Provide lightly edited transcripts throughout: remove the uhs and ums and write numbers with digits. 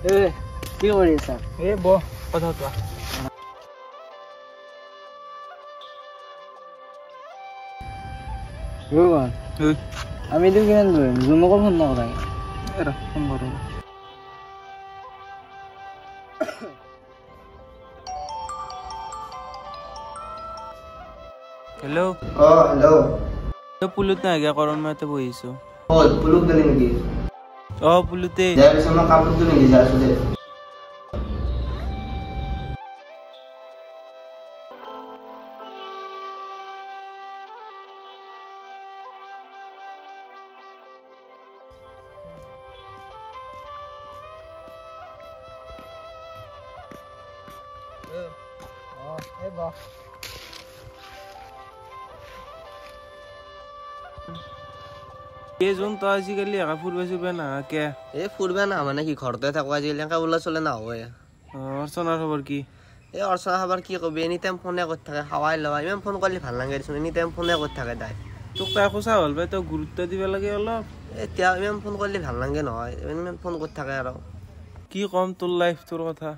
কি কৰি আছা? কথা কোৱা। আমিতো কিমান দূৰ জুমকো ফোন নকৰা ফোন কৰো। হেল্ল'। হেল্ল'। পুলুত নাই কৰণ মাতে বহিছো। পুলুক গলি নেকি? পুলুতে। মই কাপোৰটো নেকি যাই আছো দে। কেইজন তই আজিকালি ফুৰবা চুৰবা নাহাকে? ফুৰবা না মানে কি ঘৰতে থাকো আজিকালি এনেকে ওলা চলে নহয়। অৰ্চনাৰ খবৰ কি? অৰ্চনা খাবাৰ কি কবি এনি টাইম ফোনে কৰি থাকে খাৱাই লৱা ইমান ফোন কৰিলে ভাল নালাগে দেচোন এনি টাইম ফোনে কৰি থাকে তাই। তোক তাই সঁচা হ'ল পাই তই গুৰুত্ব দিব লাগে অলপ। এতিয়া ইমান ফোন কৰিলে ভাল নালাগে নহয় ইমান ফোন কৰি থাকে আৰু। কি কম তোৰ লাইফটোৰ কথা?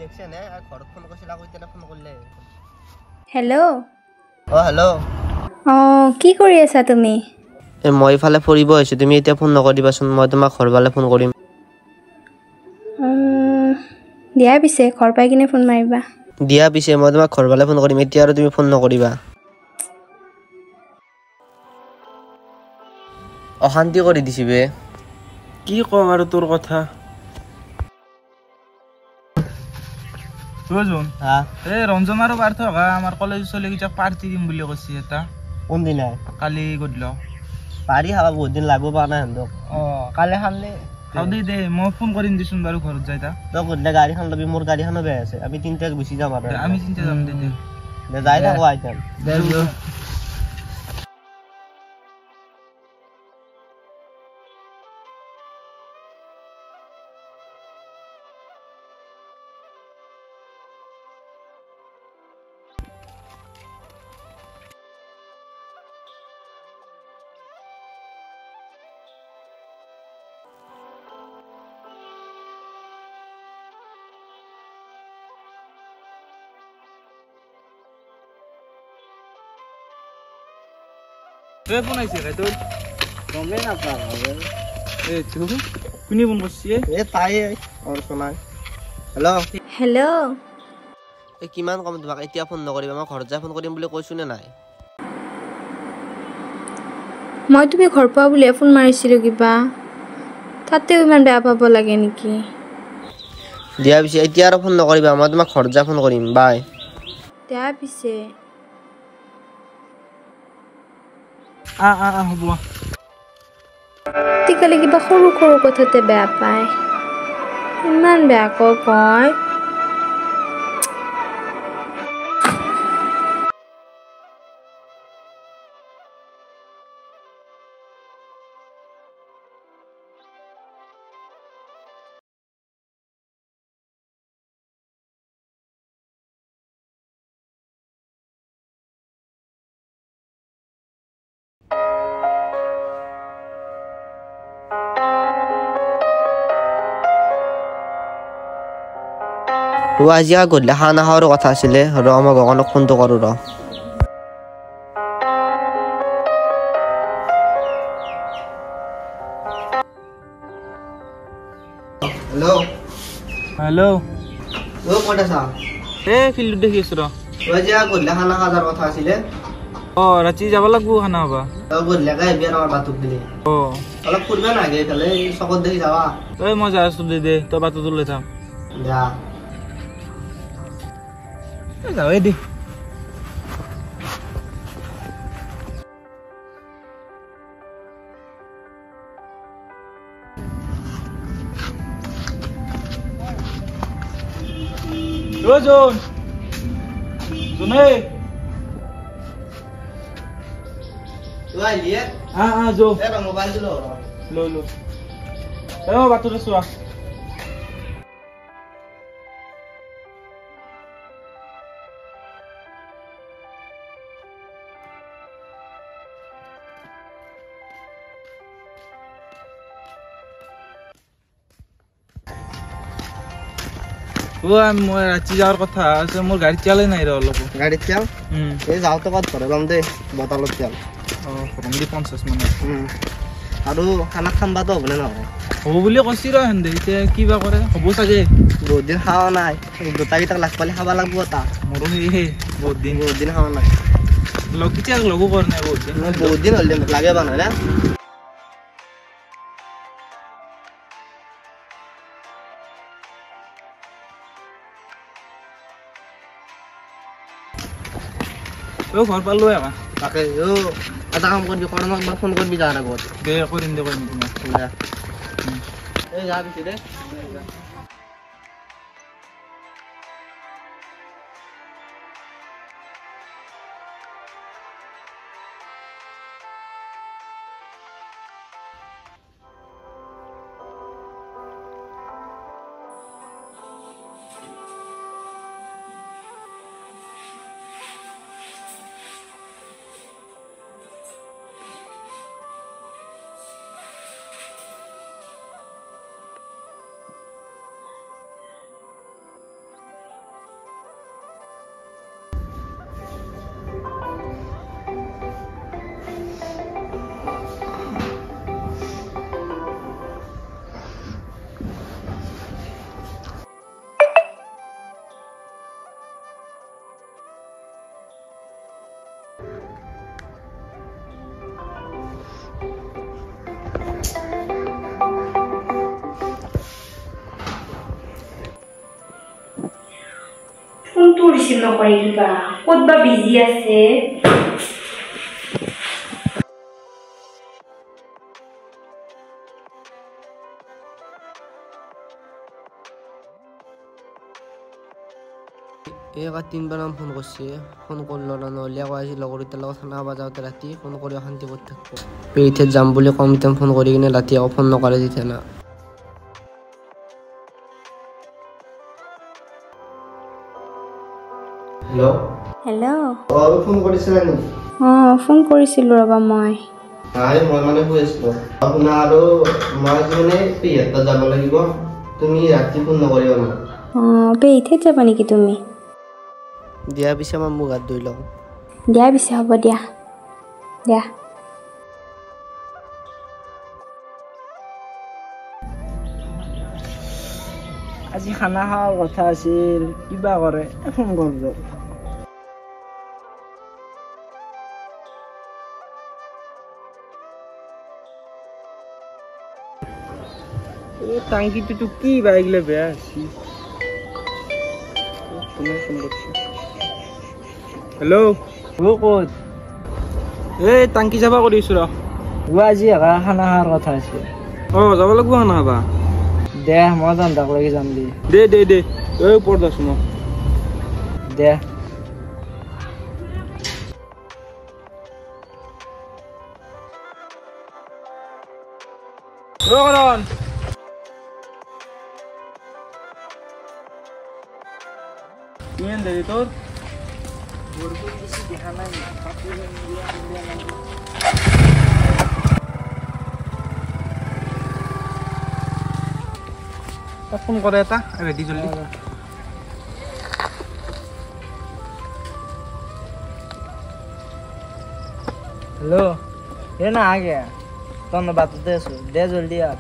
দেখছে নে ঘৰত ফোন কৰিছিলা কৈ তেনে ফোন কৰিলে। হেল্ল'। হেল্ল'। কি কৰি আছা তুমি? মই ইফালে ফুৰিব আহিছো তুমি এতিয়া ফোন নকৰিবাচোন মই তোমাক ঘৰ পালে ফোন কৰিম। দিয়া পিছে ঘৰ পাই কিনে ফোন মাৰিবা। দিয়া পিছে মই তোমাক ঘৰ পালে ফোন কৰিম এতিয়া আৰু তুমি ফোন নকৰিবা। অশান্তি কৰি দিছি বে। কি কম আৰু তোৰ কথা? ৰঞ্জন আৰু পাৰ্থ আমাৰ কলেজ চলি পাৰ্টি দিম বুলি কৈছে এটা। কোনদিনা? কালি গধূলি। পাৰি খাবা বহুত দিন লাগব পৰা নাই সিহঁতক। কালি খালে দে মই ফোন কৰিম দিচোন বাৰু ঘৰত যাই তাক। তই গধূলি গাড়ীখন ল'বি মোৰ গাড়ীখনো বেয়া আছে আমি তিনিটাক গুচি যাম আৰু। আমি তিনিটা যাম দে। যাই থাকো আইটেম। ফোন আহিছে তোৰ? গমেই নাপাওঁ। কোনে ফোন কৰিছে? তাই অৰ্চনাই। হেল্ল'। হেল্ল'। কিমান কম তোমাক এতিয়া ফোন নকৰিবা মই ঘৰত যাই ফোন কৰিম বুলি কৈছো নে নাই? মই তুমি ঘৰ পোৱা বুলিহে ফোন মাৰিছিলোঁ কিবা। তাতেও ইমান বেয়া পাব লাগে নেকি? দিয়া পিছে এতিয়া আৰু ফোন নকৰিবা মই তোমাক ঘৰত যাই ফোন কৰিম বাই। দিয়া পিছে। হ'ব। আজিকালি কিবা সৰু সৰু কথাতে বেয়া পায়। ইমান বেয়াকৈ কয়। আজি গধূলি খানা খোৱাৰ কথা আছিলে মই গগনক ফোনটো কৰো হেল্ল'। ক'ত আছা? ফিল্ডত দেখি আছো গধূলি খানা খোৱাৰ কথা আছিলে। ৰাতি যাব লাগব খানা হবা। গধূলিকে আহিবি আৰু আমাৰ বাটত দিলে। অলপ ফুৰিবা নাগে এইফালে চকত দেখি যাবা। মই যাই আছো দে তই বাটত লৈ থাক। যা। যাওঁৱে দে। রোজন জোনে তই আহিলিয়ে যো এ মোবাইল দিলো লৈ লো বাটত আছো মই ৰাতি যাওয়াৰ কথা আছে মোৰ গাড়ি চালে নাই ৰে অলপ গাড়িত চাল এই যাওঁতে ক'ত ঘৰে ল'ম দেই বটালত চাল কম দি 50 মানে আৰু খানা খাম্বাতো হ'বনে নহয় হ'ব বুলি কৈছি ৰ হেন দে এতিয়া কিবা কৰে হ'ব চাগে বহুত দিন খাৱা নাই গোটাকেইটাক লাগ পালে খাব লাগব তা মোৰো সেই বহুত দিন খাৱা নাই লগ কেতিয়া লগো কৰ নাই বহুত দিন হ'ল মোক লাগে বা নহয় না ঘৰ পালো একা তাকে এটা কাম কৰিবি কৰণক একবাৰ ফোন কৰিবি যাৰ আগত দে কৰিম তোমাক এই যা পিছে দে ফোনটো ৰিচিভ নকৰে কিবা ক'ত বা বিজি আছে একা 3 বাৰ ফোন কৰিছে ফোন কৰিলো না নহ'লে আকৌ আজি লগৰকেইটাৰ লগত খানা খাব যাওঁতে ৰাতি ফোন কৰি অশান্তি কৰি থাকিব পেইথত যাম বুলি কম টাইম ফোন কৰি কিনে ৰাতি আকৌ ফোন নকৰে তেতিয়া না হেল্ল' ফোন কৰিছিলা নেকি ফোন কৰিছিলোঁ ৰ'বা মই মই মানে কৈ আছিলোঁ আপোনাৰ আৰু মই মানে পেহীহঁত যাব লাগিব তুমি ৰাতি ফোন নকৰিবা মোক পেহীত যাবা নেকি তুমি দিয়া পিছে মই মুখ হাত ধুই লওঁ দিয়া পিছে হ'ব দিয়া দিয়া আজি খানা খাওয়ার কথা আছিল কিবা করে ফোন করবো টাঙ্কিটো তো কি বাইকলে বেয়া আছি হেল্ল' ক'ত এই টাঙ্কি যাবা কৰিছো ৰ আজি খানা খাওয়ার কথা আছে যাব লাগিব খানা খাবা দে মই তাক লাগি যাম দে এই ওপৰত আছো মই দে কৰণ কিমান দেৰি তোৰ ফোন কৰে এটা ৰেডি জলদি हेलो ये ना आ गया तो मैं बात दे जल्दी आप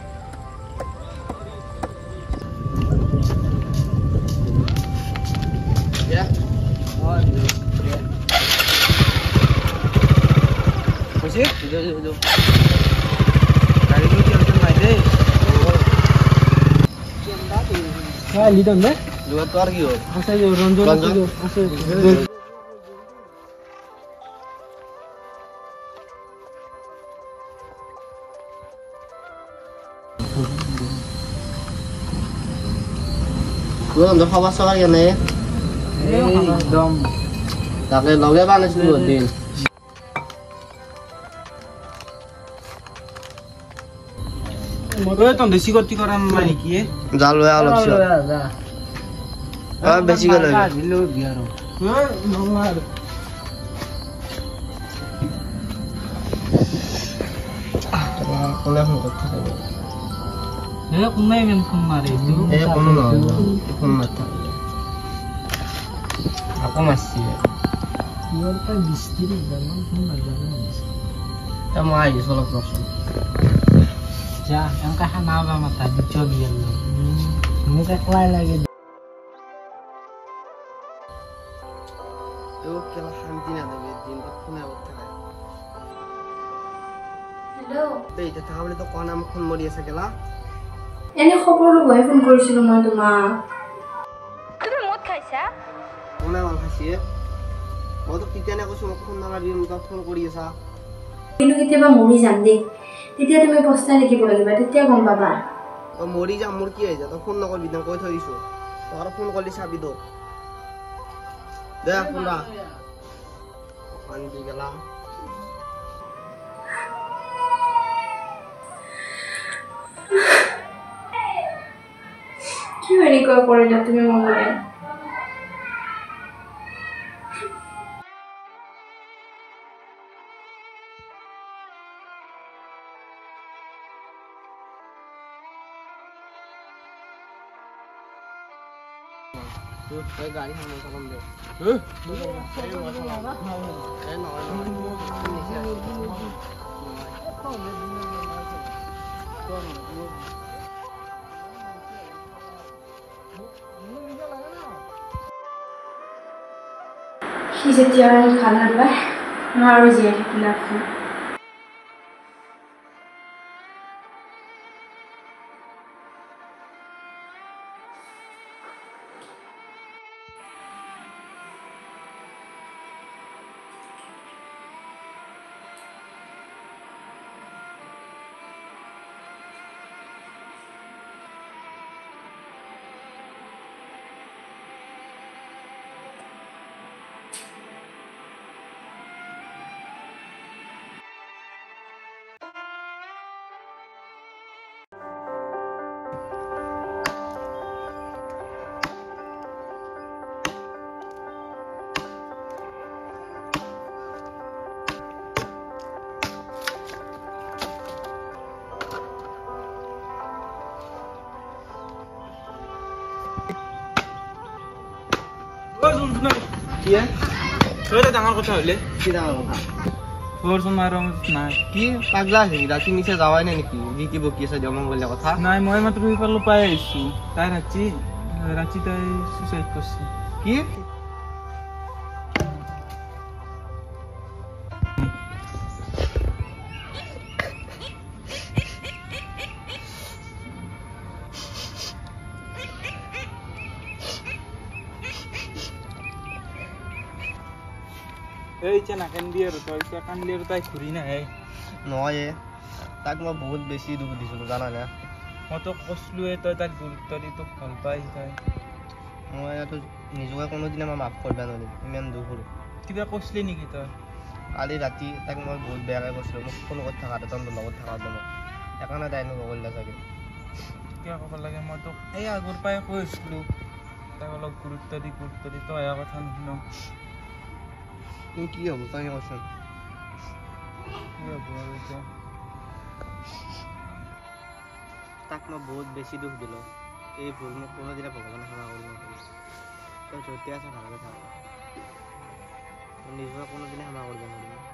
खुशी जो গাড়ী লৈ টেনচন নাই দেই लिदन में जो तो और की हो अच्छा जो रंजन अच्छा Gua nggak khawas soal ya nih. एकदम তাকে লগে বানাইছিলো বহুত দিন মই তো বেছি গতি কৰা নাই নেকি যা লৈ আহ অলপ পিছত বেছি গ'ল কোনে ফোন করতে কোনোবাই ইমান ফোন মাৰে কোনো নহয় ফোন মাথা আকৌ মাৰছি মই আহিছো অলপ ৰচোন যা এনেকা খানা বা মাথা দিচ্ছ বিয়াৰ মোক একলাই লাগে কেলা শান্তি নাথাকে দিনটা ফোনে কৰতে থাকে হেল্ল' এইটা থাকা বলে তো কোন আমাক ফোন মাৰি আছে কেলা এনে খবৰ ল'বহে ফোন কৰিছিলোঁ মই তোমাক তুমি মদ খাইছা কোনে ভাল খাইছে মই তো কেতিয়ানে কৈছো মোক ফোন নামাৰিবি মোক ফোন কৰি আছা কিন্তু কেতিয়াবা মৰি যাম দেই তেতিয়া তুমি পস্তাই থাকিব লাগিব তেতিয়া গম পাবা তই মৰি যাম মোৰ কি হৈ যায় তই ফোন নকৰিবি তই কৈ থৈ দিছো তই ফোন কৰিলি চাবি তো দে ফোন ৰা শান্তি গেলা কি এনেকুৱা কৰিলা তুমি মনে তই গাড়ী সামৰি চাম দে সি যেতিয়া খানা পায় মই আৰু জীয়াই থাকি লাভ নাই কি ডাঙৰ কথা হলে কি ডাঙৰ কথা ঘৰচোন মাৰ নাই কি পাগলা আছে ৰাতি নিচে যাৱাই নাই নেকি যি কি বকি আছে দিয়ক মংগলীয়া কথা নাই মই মাত্ৰ সিফালে পাই আহিছো তাই ৰাতি তাই চুইচাইড কৰিছে কি এই এতিয়া নাকান্দি আৰু তই এতিয়া কান্দি আৰু তাই ঘূৰি নাহে নহয় তাক মই বহুত বেছি দুখ দিছিলোঁ জানানে মই তোক কৈছিলোৱে তই তাক গুৰুত্ব দি তোক ভাল পাই তাই মই ইয়াতো নিজকে কোনোদিনে মই মাফ কৰিব নোৱাৰিম ইমান দুখ হ'লো কিবা কৈছিলি নেকি তই কালি ৰাতি তাক মই বহুত বেয়াকৈ কৈছিলোঁ মোক ফোন কৰি থকা তহঁতৰ লগত থকাতে মই সেইকাৰণে তাই এনেকুৱা কৰিলে চাগে কিয় ক'ব লাগে মই তোক এই আগৰ পৰাই কৈ আছিলোঁ তাক অলপ গুৰুত্ব দি তই এয়া কথা নুশুন কি হ'ব তই কচোন কি হ'ব আৰু এতিয়া তাক মই বহুত বেছি দুখ দিলোঁ এই ভুল মোক কোনোদিনে ভগৱানে ক্ষমা কৰিব নোৱাৰিব তই য'তে আছা ভালকৈ থাক নিজকে কোনোদিনে ক্ষমা কৰিব নোৱাৰিম